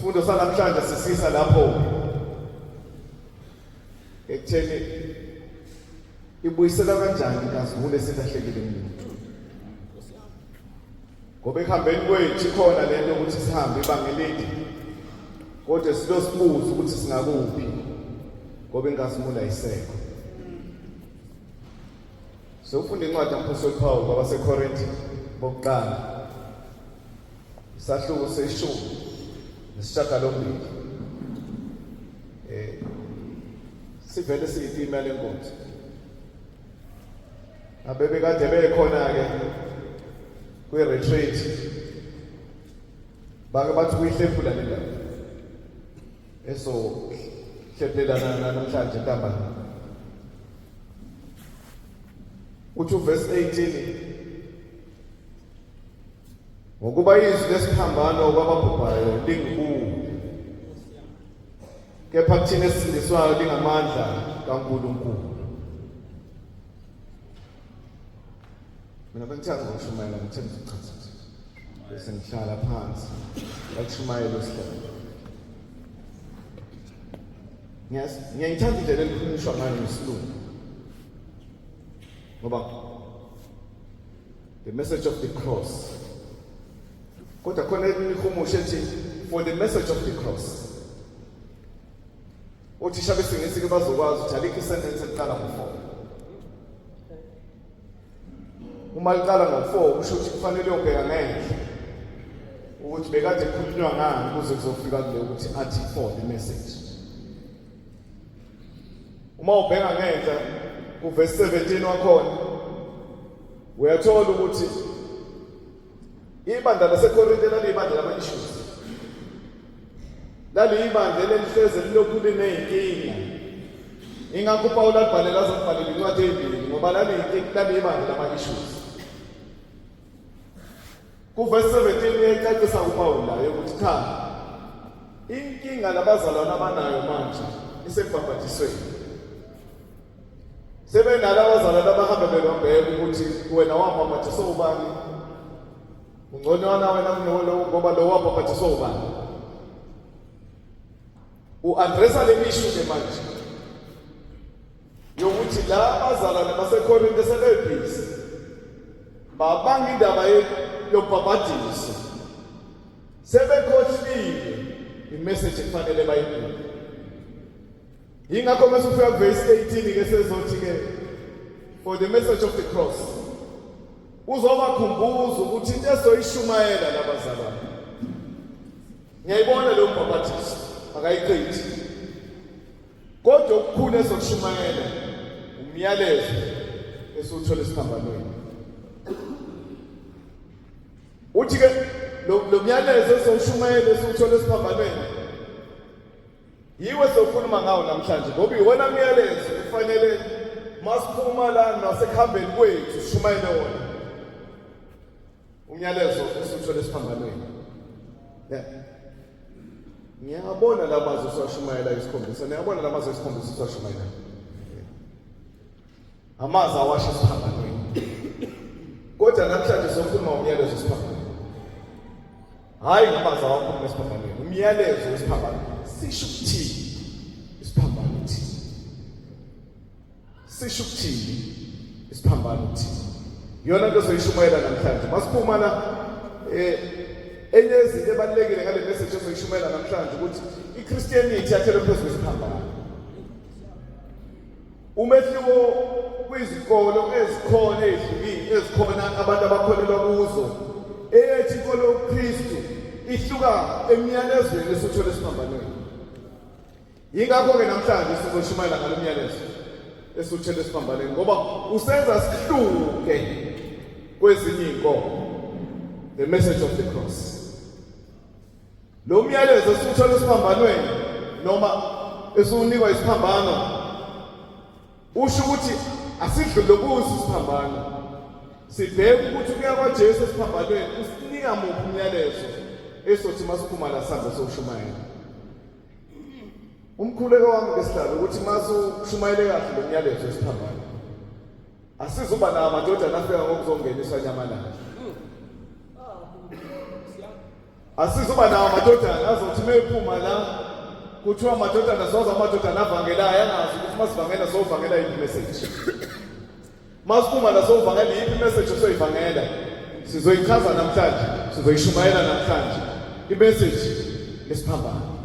Sifundo sanamhlanje sisisa lapho ekutheni ibuyisela kanjani inkazimulo esilahlekile kumuntu. Ngoba ehambeni kwethu khona lento ukuthi sihambe ibanga elide. Kodwa silosibuza ukuthi singakuphi ngoba inkazimulo ayisekho. Sofunda incwadi kaMapostoli Paul kwabaseKorinte bokuqala. Isahluko seshumi nesishiyagalombili. Sivele siyithima lenkonzo. Abebe kade bekhona ke kwi-retreat. Bake bathi kuyihlempula le ndawo. Eso hlephulelana namhlanje ntambama. Uthi verse 18 ngokuba izwi lesiphambano kwababhubhayo lingububi kepha kuthina esindiswayo lingamandla kaNkulunkulu. Mina bengithanda ukushumayela ngithemba ukuchaza bese ngihlala phansi ngakushumayela usihlalo. Ngiyayithanda indlela elikhulunyiswa ngayo ngesilungu. Ngoba the message of the cross. Kodwa khona imihumusho ethi for the message of the cross. Othisha besingisi ke bazokwazi ukuthi alikho isentence eqala ngo4. Uma liqala ngo4 kusho ukuthi kufanele ubheka ngenhla ukuthi bekade kukhulunywa ngani ukuze kuzofika kule ukuthi athi for the message. Uma ubheka ngenhla kuverse 17 wakhona uyathola ukuthi ibandla laseKorinte lalibandla lama-issues. Lalibandla elihleze lilokhu lineyinkinga. Ingakho uPaul abhalela azobhalela incwadi eyibili ngoba lalibandla lama-issues. Kuverse 17 uyayicacisa uPaul la ukuthi cha inkinga labazalwana abanayo manje isebhabhatisweni. Sebenala abazalwana abahamba bebabheka ukuthi wena wabhabhatiswa ubani. Ungconwana wena ngoba lo wabhabhatiswa ubani. U-addressa le issue ke manje yokuthi la abazalwana baseKorinte sebebhizi babanga indaba yokubhabhadisa. Sebekhohlile imessage efanele bayibheke. Ingakho mase ufika verse 18 ke sezothi ke for the message of the cross. Uzobakhumbuza ukuthi into esoyishumayela labazalwane. Ngiyayibona lo mbhabhathiso akayiqithi. Kodwa okukhulu esokushumayela umyalezo esuthola esiphambanweni. Uthi ke lo myalezo esoshumayela esuthola esiphambanweni. Yiwe sokhuluma ngawo namhlanje ngoba iwona myalezo kufanele masiphuma la nasekuhambeni kwethu sishumayele wona. Umyalezo esuthola esiphambanweni. Ngiyabona lamazwi sishumayela isikhombisa. Ngiyabona lamazwi isikhombisa sishumayela. Amazi awasho esiphambanweni. Kodwa namhlanje sokhuluma umyalezo esiphambanweni. Hayi ngamazi awakhuluma esiphambanweni. Umyalezo esiphambanweni. Sisho ukuthini isiphambano uthini? Sisho ukuthini isiphambano uthini? Yona into soyishumayela namhlanje. Masiphuma la enye izinto ebalekile ngale message soyishumayela namhlanje ukuthi iChristianity yathela phezu kwesiphambano. Umehluko kwizikolo ezikhona ezihlukile ezikhona abantu abakholelwa kuzo eyethi inkolo yoKristu ihluka emiyalezweni esuthola esiphambanweni. Yingakho ke namhlanje sizoshumayela ngalo myalezo esuthola esiphambanweni ngoba usenza sihluke kwezinye inkomo. The message of the cross. Lo myalezo esuthola esiphambanweni noma esunikwa isiphambano usho ukuthi asidlule kuso isiphambano. Sibheke ukuthi kuya kwaJesu esiphambanweni usinika muphi umyalezo esothi masiphuma la sandla soshumayela. Umkhuleko wami ngesihlalo ukuthi masushumayele kahle lo myalezo esiphambano. Asizuba namadodana afika ngokuzongeniswa nyamalala. Asizuba nawo amadodana azothi mephuma la kuthiwa amadodana soza amadodana avangelayo angazi ukuthi masivangela sovangela yiphi message. Masiphuma la sovangela yiphi message soyivangela. Sizoyichaza namhlanje, sizoyishumayela namhlanje. I message lesiphambano.